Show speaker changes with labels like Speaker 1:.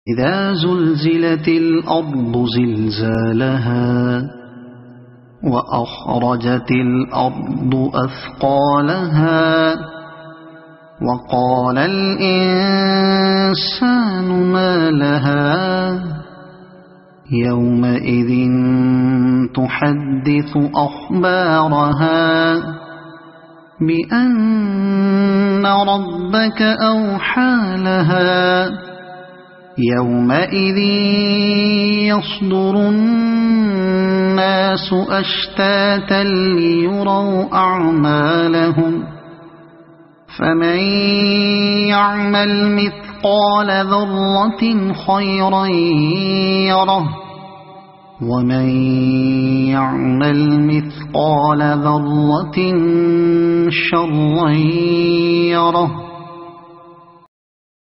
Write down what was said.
Speaker 1: إذا زلزلت الأرض زلزالها وأخرجت الأرض أثقالها وقال الإنسان ما لها يومئذ تحدث أخبارها بأن ربك أوحى لها يومئذ يصدر الناس أشتاتا ليروا أعمالهم فمن يعمل مثقال ذرة خيرا يره ومن يعمل مثقال ذرة شرا يره